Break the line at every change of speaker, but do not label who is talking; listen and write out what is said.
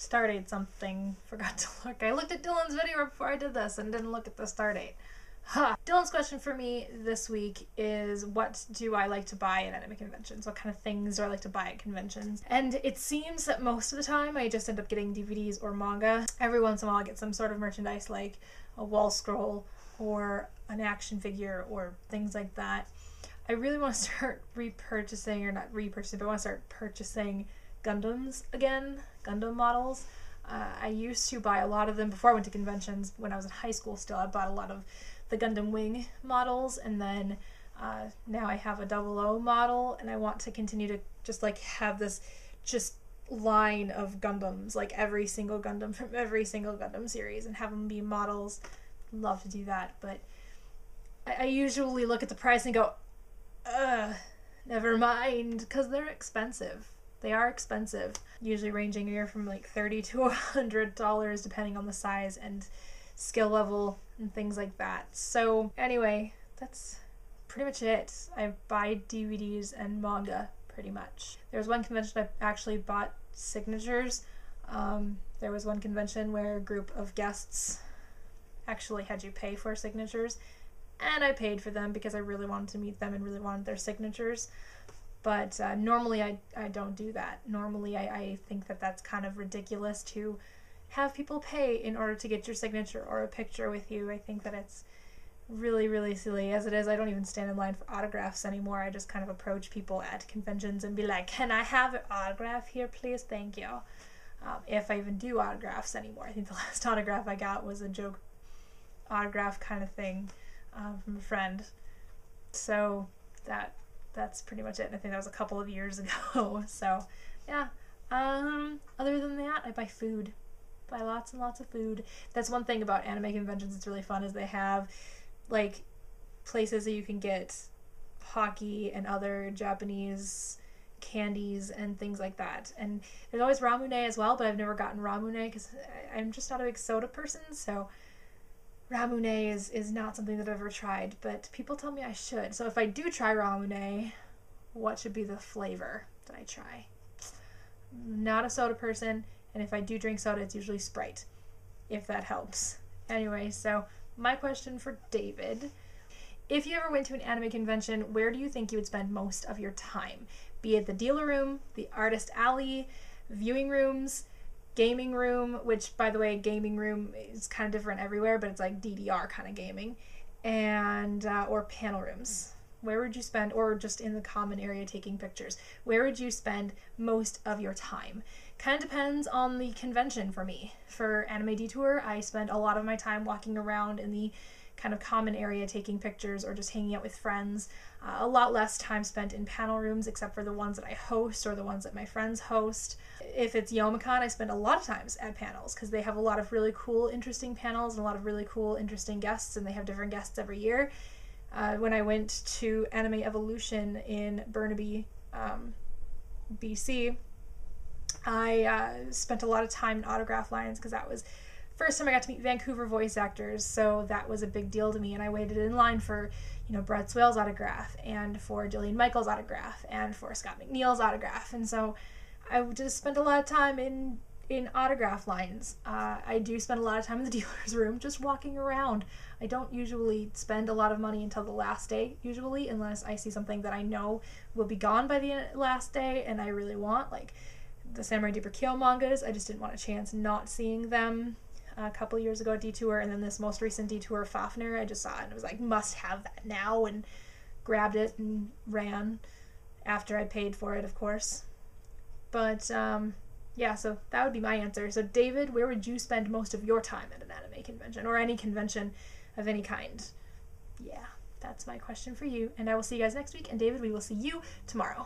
Stardate something. Forgot to look. I looked at Dylan's video before I did this and didn't look at the Stardate. Huh. Dylan's question for me this week is, what do I like to buy at anime conventions? What kind of things do I like to buy at conventions? And it seems that most of the time I just end up getting DVDs or manga. Every once in a while I get some sort of merchandise like a wall scroll or an action figure or things like that. I really want to start repurchasing, or not repurchasing, but I want to start purchasing Gundams again, Gundam models. I used to buy a lot of them before I went to conventions. When I was in high school still, I bought a lot of the Gundam Wing models, and then now I have a 00 model, and I want to continue to just like have this just line of Gundams, like every single Gundam from every single Gundam series, and have them be models. Love to do that, but I usually look at the price and go, never mind, because they're expensive. They are expensive, usually ranging anywhere from like $30 to $100 depending on the size and skill level and things like that. So anyway, that's pretty much it. I buy DVDs and manga pretty much. There was one convention I actually bought signatures. There was one convention where a group of guests actually had you pay for signatures, and I paid for them because I really wanted to meet them and really wanted their signatures. But normally I don't do that. Normally I think that that's kind of ridiculous to have people pay in order to get your signature or a picture with you. I think that it's really, really silly. As it is, I don't even stand in line for autographs anymore. I just kind of approach people at conventions and be like, can I have an autograph here, please? Thank you. If I even do autographs anymore. I think the last autograph I got was a joke autograph kind of thing from a friend. So that's pretty much it. And I think that was a couple of years ago. So yeah. Other than that, I buy food. Buy lots and lots of food. That's one thing about anime conventions that's really fun, is they have like places that you can get hockey and other Japanese candies and things like that. And there's always Ramune as well, but I've never gotten Ramune because I'm just not a big soda person, so Ramune is not something that I've ever tried, but people tell me I should. So if I do try Ramune, what should be the flavor that I try? Not a soda person, and if I do drink soda, it's usually Sprite, if that helps. Anyway, so my question for David: if you ever went to an anime convention, where do you think you would spend most of your time? Be it the dealer room, the artist alley, viewing rooms, gaming room, which, by the way, gaming room is kind of different everywhere, but it's like DDR kind of gaming, and or panel rooms. Where would you spend, or just in the common area taking pictures, where would you spend most of your time? Kind of depends on the convention for me. For Anime Detour, I spend a lot of my time walking around in the kind of common area taking pictures or just hanging out with friends. A lot less time spent in panel rooms, except for the ones that I host or the ones that my friends host. If it's Youmacon, I spend a lot of times at panels because they have a lot of really cool, interesting panels and a lot of really cool, interesting guests, and they have different guests every year. When I went to Anime Evolution in Burnaby, BC, I spent a lot of time in autograph lines because that was first time I got to meet Vancouver voice actors, so that was a big deal to me, and I waited in line for, Brett Swale's autograph, and for Jillian Michaels' autograph, and for Scott McNeil's autograph, and so I just spent a lot of time in autograph lines. I do spend a lot of time in the dealer's room just walking around. I don't usually spend a lot of money until the last day, usually, unless I see something that I know will be gone by the last day and I really want, like the Samurai Deeper Kyo mangas. I just didn't want a chance not seeing them a couple years ago at Detour, and then this most recent Detour, Fafnir, I just saw it and it was like, must have that now, and grabbed it and ran after I paid for it, of course. But yeah, so that would be my answer. So David, where would you spend most of your time at an anime convention or any convention of any kind? Yeah, that's my question for you, and I will see you guys next week, and David, we will see you tomorrow.